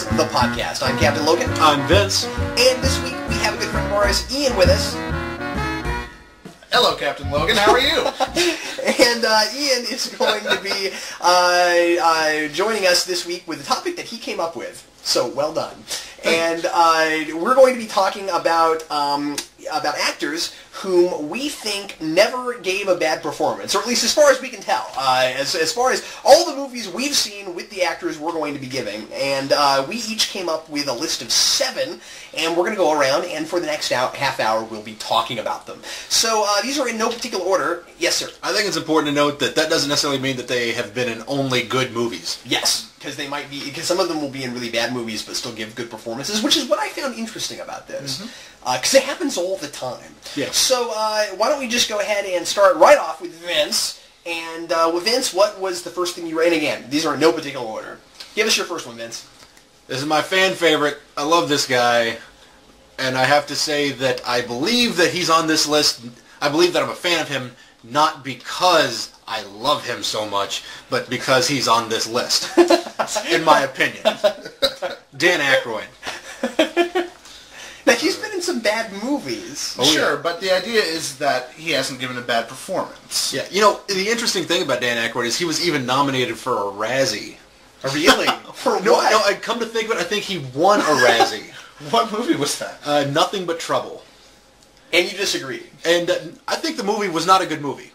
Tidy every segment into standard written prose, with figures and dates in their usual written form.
The podcast. I'm Captain Logan. I'm Vince. And this week we have a good friend of ours, Ian, with us. Hello, Captain Logan. How are you? And Ian is going to be joining us this week with a topic that he came up with. So, well done. And we're going to be talking about actors whom we think never gave a bad performance, or at least as far as we can tell. As far as all the movies we've seen with the actors we're going to be giving. And we each came up with a list of 7, and we're going to go around, and for the next half hour we'll be talking about them. So these are in no particular order. Yes, sir. I think it's important to note that doesn't necessarily mean that they have been in only good movies. Yes. Because some of them will be in really bad movies but still give good performances, which is what I found interesting about this. Because it happens all the time. Yeah. So why don't we just go ahead and start right off with Vince. And with Vince, what was the first thing you read? And again, these are in no particular order. Give us your first one, Vince. This is my fan favorite. I love this guy. And I have to say that I believe that he's on this list. I believe that I'm a fan of him, not because I love him so much, but because he's on this list, in my opinion. Dan Aykroyd. Now, he's been in some bad movies. Oh, sure, yeah. But the idea is that he hasn't given a bad performance. Yeah, you know, the interesting thing about Dan Aykroyd is he was even nominated for a Razzie. Really? For what? No, I come to think of it, I think he won a Razzie. What movie was that? Nothing But Trouble. And you disagree? And I think the movie was not a good movie.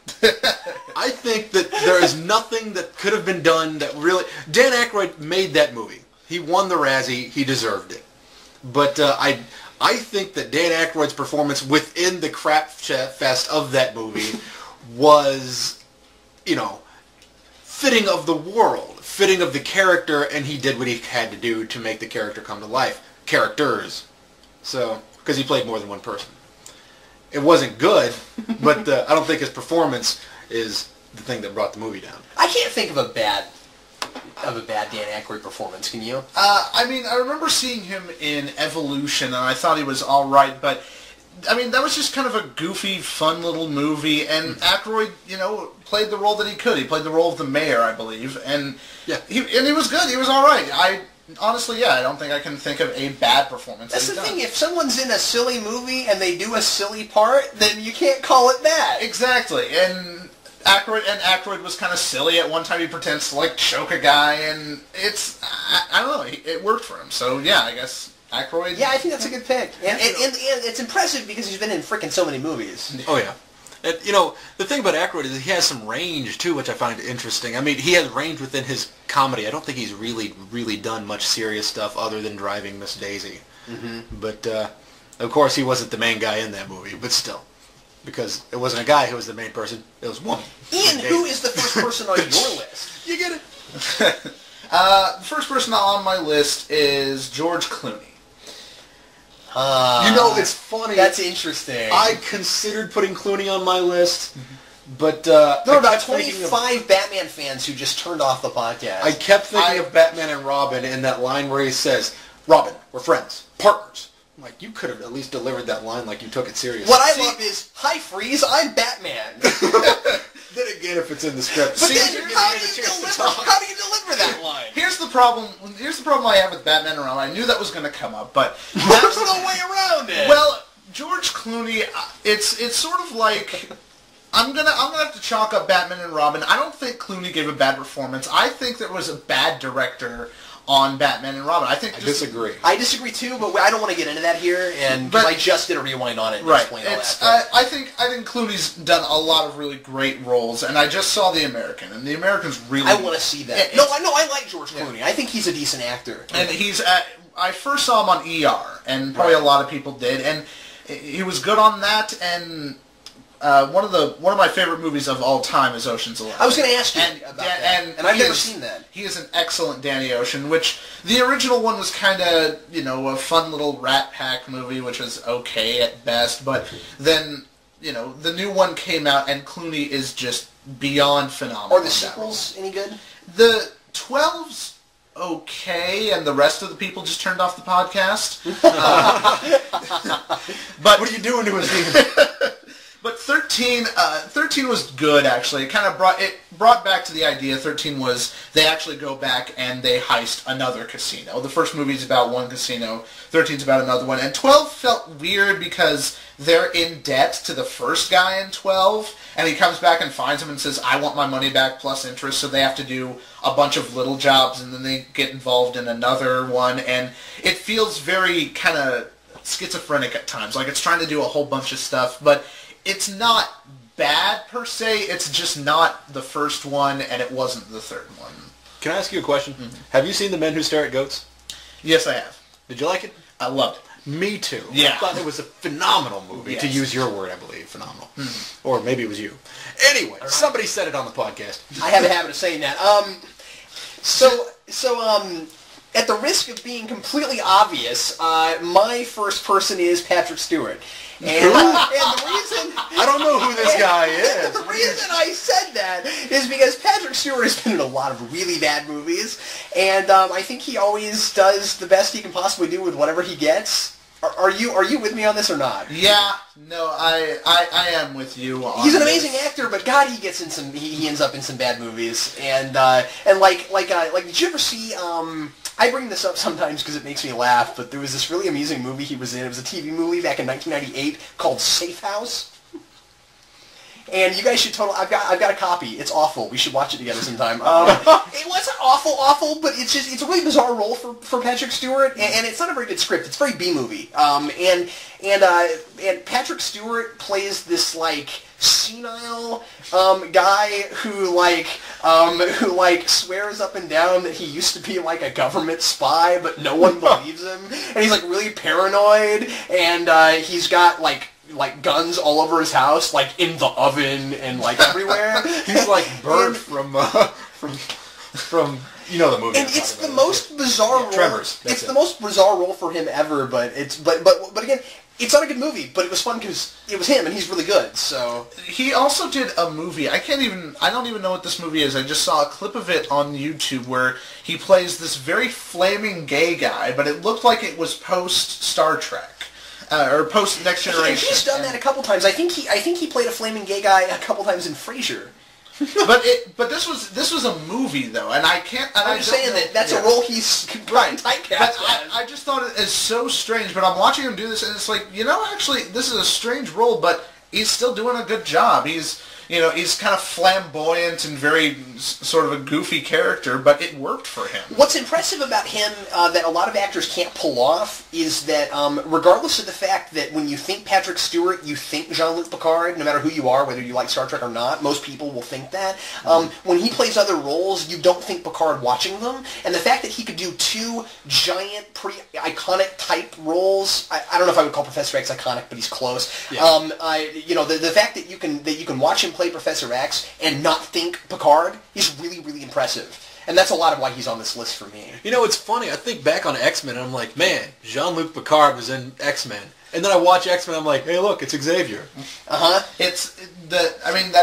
I think that there is nothing that could have been done that really... Dan Aykroyd made that movie. He won the Razzie. He deserved it. But I think that Dan Aykroyd's performance within the crap fest of that movie was, you know, fitting of the world, fitting of the character, and he did what he had to do to make the character come to life. Characters. So, because he played more than one person. It wasn't good, but I don't think his performance is the thing that brought the movie down. I can't think of a bad Dan Aykroyd performance. Can you? I mean, I remember seeing him in Evolution, and I thought he was all right, but I mean, that was just kind of a goofy, fun little movie, and Aykroyd, you know, played the role that he could. He played the role of the mayor, I believe, and yeah, he was good. He was all right. Honestly, yeah, I don't think I can think of a bad performance. That's the thing. If someone's in a silly movie and they do a silly part, then you can't call it bad. Exactly. And Aykroyd was kind of silly. At one time he pretends to, like, choke a guy, and it's... I don't know. It worked for him. So, yeah, I guess Aykroyd... Yeah, I think that's a good pick. And it's impressive because he's been in frickin' so many movies. Oh, yeah. And, you know, the thing about Aykroyd is he has some range, too, which I find interesting. I mean, he has range within his comedy. I don't think he's really done much serious stuff other than Driving Miss Daisy. But, of course, he wasn't the main guy in that movie, but still. Because it wasn't a guy who was the main person, it was a woman. Ian, who is the first person on your list? You get it. The first person on my list is George Clooney. You know, it's funny. That's interesting. I considered putting Clooney on my list, but there are about 25 Batman fans who just turned off the podcast. I kept thinking of Batman and Robin in that line where he says, "Robin, we're friends, partners." I'm like, you could have at least delivered that line like you took it seriously. What I love is, "Hi, Freeze, I'm Batman." Then again, if it's in the script. But then, how do you deliver that line? Here's the problem I have with Batman and Robin. I knew that was going to come up, but there's no way around it. Well, George Clooney, it's sort of like I'm gonna have to chalk up Batman and Robin. I don't think Clooney gave a bad performance. I think there was a bad director on Batman and Robin. I disagree. I disagree too, but I don't want to get into that here, but I just did a rewind on it and explain all that. I think Clooney's done a lot of really great roles, and I just saw The American, and The American's really... I want to see that. I like George Clooney. I think he's a decent actor. And I first saw him on ER, and probably a lot of people did, and he was good on that, and one of my favorite movies of all time is Ocean's 11. I was going to ask you about that, and I've never seen that. He is an excellent Danny Ocean, which the original one was kind of, a fun little Rat Pack movie, which was okay at best, but then, the new one came out, and Clooney is just beyond phenomenal. Are the sequels any good? The 12's okay, and the rest of the people just turned off the podcast. But what are you doing to us, Stephen? But 13 was good, actually. It kind of brought back to the idea. 13 was they actually go back and they heist another casino. The first movie's about one casino. 13's about another one. And 12 felt weird because they're in debt to the first guy in 12, and he comes back and finds him and says, I want my money back plus interest, so they have to do a bunch of little jobs, and then they get involved in another one, and it feels very kind of schizophrenic at times. Like it's trying to do a whole bunch of stuff, but it's not bad per se. It's just not the first one, and it wasn't the third one. Can I ask you a question? Mm-hmm. Have you seen The Men Who Stare at Goats? Yes, I have. Did you like it? I loved it. Me too. Yeah. I thought it was a phenomenal movie, yes. to use your word, I believe. Phenomenal. Mm-hmm. Or maybe it was you. Anyway, right. Somebody said it on the podcast. I have a habit of saying that. So, at the risk of being completely obvious, my first person is Patrick Stewart. And the reason... I don't know who this guy is. The reason I said that is because Patrick Stewart has been in a lot of really bad movies, and I think he always does the best he can possibly do with whatever he gets. Are you with me on this or not? Yeah, no, I am with you on He's an amazing actor, but God, he gets in some. He ends up in some bad movies, and like did you ever see? I bring this up sometimes because it makes me laugh, but there was this really amusing movie he was in. It was a TV movie back in 1998 called Safe House. And you guys should I've got a copy. It's awful. We should watch it together sometime. It wasn't awful, but it's a really bizarre role for Patrick Stewart, and it's not a very good script. It's very B-movie. And Patrick Stewart plays this like senile guy who swears up and down that he used to be like a government spy, but no one believes him. And he's like really paranoid, and he's got like guns all over his house, like in the oven and like everywhere. He's like Bert from you know the movie. And it's the most bizarre role. Tremors. It's the most bizarre role for him ever. But again, it's not a good movie. But it was fun because it was him, and he's really good. So he also did a movie. I don't even know what this movie is. I just saw a clip of it on YouTube where he plays this very flaming gay guy, but it looked like it was post Star Trek. Or post Next Generation. He's done that a couple times. I think he played a flaming gay guy a couple times in Frasier. but this was a movie though, and I can't. And I'm just saying that's a role he's typecast. But I just thought it is so strange. But I'm watching him do this, and it's like, actually, this is a strange role, but he's still doing a good job. He's kind of flamboyant and very sort of a goofy character, but it worked for him. What's impressive about him that a lot of actors can't pull off is that regardless of the fact that when you think Patrick Stewart, you think Jean-Luc Picard, no matter who you are, whether you like Star Trek or not, most people will think that. When he plays other roles, you don't think Picard watching them. And the fact that he could do two giant, pretty iconic type roles, I don't know if I would call Professor X iconic, but he's close. Yeah. The fact that you can watch him play Professor X and not think Picard is really, really impressive. And that's a lot of why he's on this list for me. It's funny. I think back on X-Men and I'm like, man, Jean-Luc Picard was in X-Men. And then I watch X-Men and I'm like, hey, look, it's Xavier. That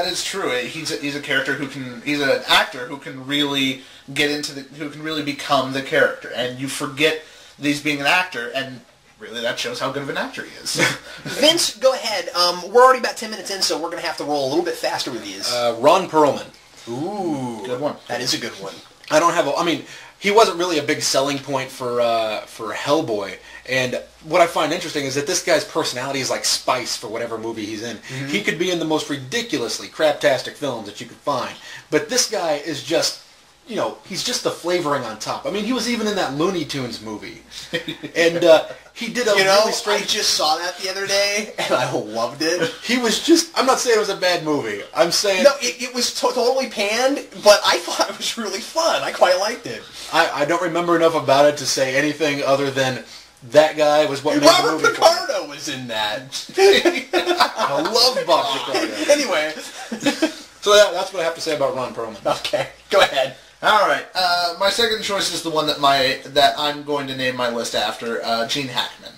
is true. He's a character he's an actor who can really who can really become the character. And you forget that he's being an actor, and really, that shows how good of an actor he is. Vince, go ahead. We're already about 10 minutes in, so we're going to have to roll a little bit faster with these. Ron Perlman. Ooh. Good one. That is a good one. He wasn't really a big selling point for Hellboy. And what I find interesting is that this guy's personality is like spice for whatever movie he's in. Mm-hmm. He could be in the most ridiculously craptastic films that you could find. But this guy is just... he's just the flavoring on top. He was even in that Looney Tunes movie. And he did a really strange... I just saw that the other day, and I loved it. He was just... I'm not saying it was a bad movie. I'm saying... No, it was totally panned, but I thought it was really fun. I quite liked it. I don't remember enough about it to say anything other than that guy was what made the movie. Robert Picardo was in that. I love Bob Chicago. Anyway. So that's what I have to say about Ron Perlman. Okay, go ahead. All right. My second choice is the one that I'm going to name my list after, Gene Hackman.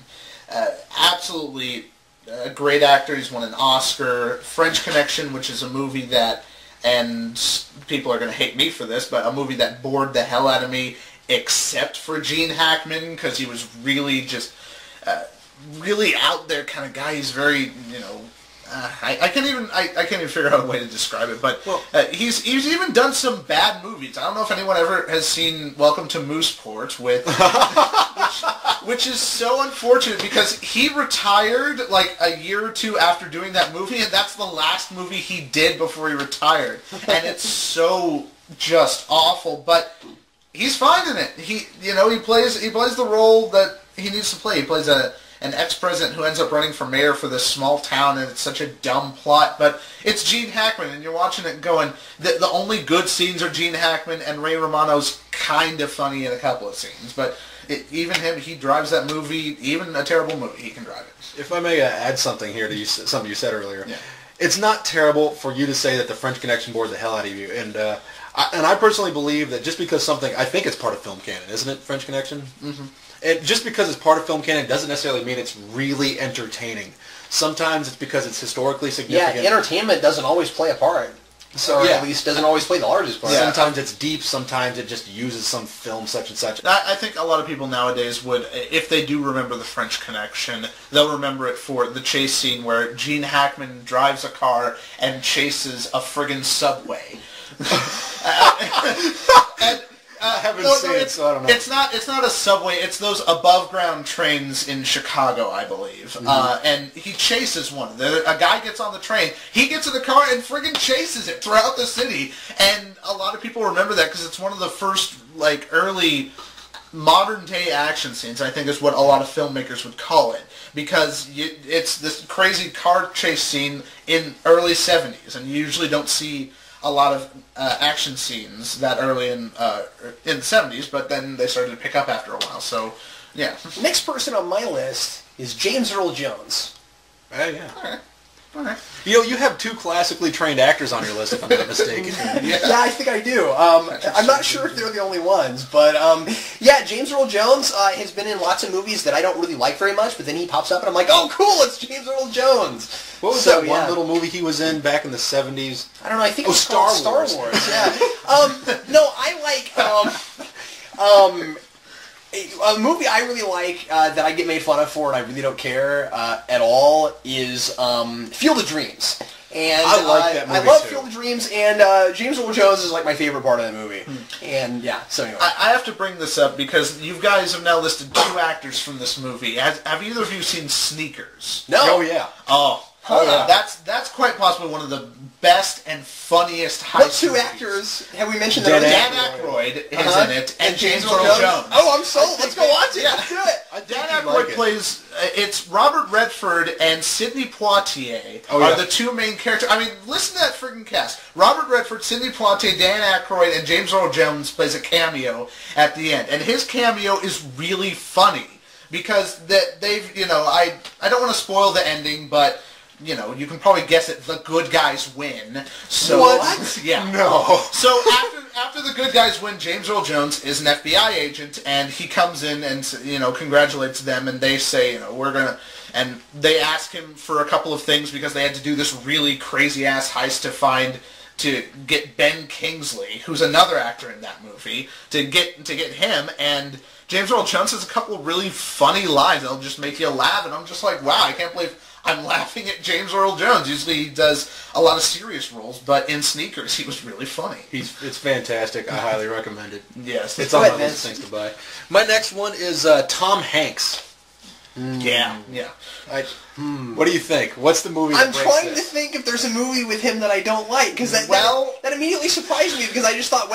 Absolutely a great actor. He's won an Oscar. French Connection, which is a movie that, and people are going to hate me for this, but a movie that bored the hell out of me, except for Gene Hackman, because he was really just really out there kind of guy. He's very, I can't even figure out a way to describe it, but he's even done some bad movies. I don't know if anyone ever has seen Welcome to Mooseport, which is so unfortunate because he retired like a year or two after doing that movie, and that's the last movie he did before he retired, and it's so just awful. But he's fine in it. He plays the role that he needs to play. He plays an ex-president who ends up running for mayor for this small town, and it's such a dumb plot, but it's Gene Hackman, and you're watching it going, the only good scenes are Gene Hackman, and Ray Romano's kind of funny in a couple of scenes, but even him, he drives that movie, even a terrible movie, he can drive it. If I may add something here to something you said earlier, yeah. It's not terrible for you to say that the French Connection bored the hell out of you, and I personally believe that just because something, I think it's part of film canon, isn't it, French Connection? Mm-hmm. And just because it's part of film canon doesn't necessarily mean it's really entertaining. Sometimes it's because it's historically significant. Yeah, entertainment doesn't always play a part. So at least doesn't always play the largest part. Yeah. Sometimes it's deep, sometimes it just uses some film such and such. I think a lot of people nowadays would, if they do remember the French Connection, they'll remember it for the chase scene where Gene Hackman drives a car and chases a friggin' subway. I haven't seen it, so I don't know. It's not a subway. It's those above ground trains in Chicago, I believe. Mm-hmm. And he chases one. A guy gets on the train. He gets in the car and friggin' chases it throughout the city. And a lot of people remember that because it's one of the first early modern day action scenes. I think is what a lot of filmmakers would call it, because it's this crazy car chase scene in early 70s, and you usually don't see a lot of action scenes that early in the 70s, but then they started to pick up after a while. So, yeah. Next person on my list is James Earl Jones. Yeah. All right. You have two classically trained actors on your list, if I'm not mistaken. Yeah, I think I do. I'm not sure if they're the only ones, but James Earl Jones has been in lots of movies that I don't really like very much, but then he pops up and I'm like, oh, cool, it's James Earl Jones. What was that one little movie he was in back in the 70s? I don't know. I think it was called Star Wars. Yeah. No, I like a movie I really like that I get made fun of for and I really don't care at all is Field of Dreams. And I like that movie I love too. Field of Dreams, and James Earl Jones is like my favorite part of that movie. And yeah, so anyway. I have to bring this up because you guys have now listed two actors from this movie. Have either of you seen Sneakers? No. Oh, yeah. Oh, yeah. That's quite possibly one of the best and funniest heist What two movies. actors have we mentioned? Dan that Aykroyd is in it, and James Earl Jones. Oh, I'm sold. Let's go watch it. Yeah. Let's do it. Dan Aykroyd plays, it's Robert Redford and Sidney Poitier are the two main characters. I mean, listen to that friggin' cast. Robert Redford, Sidney Poitier, Dan Aykroyd, and James Earl Jones plays a cameo at the end. And his cameo is really funny because they've, I don't want to spoil the ending, but you can probably guess it. The good guys win. So, what? Yeah. No. So after the good guys win, James Earl Jones is an FBI agent, and he comes in and congratulates them, and they say we're gonna, and they ask him for a couple of things because they had to do this really crazy ass heist to get Ben Kingsley, who's another actor in that movie, to get him, and James Earl Jones has a couple of really funny lines that'll just make you laugh, and I'm just like, wow, I can't believe I'm laughing at James Earl Jones. Usually he does a lot of serious roles, but in Sneakers he was really funny. It's fantastic. I highly recommend it. Yes. It's on my list of things to buy. My next one is Tom Hanks. Yeah. What do you think? What's the movie that I'm breaks trying this? to think if there's a movie with him that I don't like, because that immediately surprised me, because I just thought,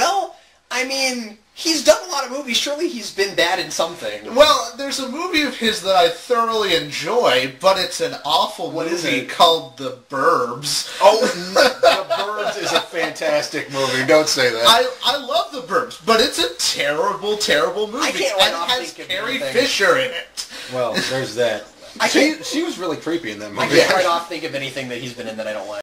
he's done a lot of movies. Surely he's been bad in something. Well, there's a movie of his that I thoroughly enjoy, but it's an awful movie called The Burbs. Oh, The Burbs is a fantastic movie. Don't say that. I love The Burbs, but it's a terrible, terrible movie. I can't and it has Carrie Fisher in it. Well, there's that. I can't She was really creepy in that I movie. can't right off think of anything that he's been in that I don't like.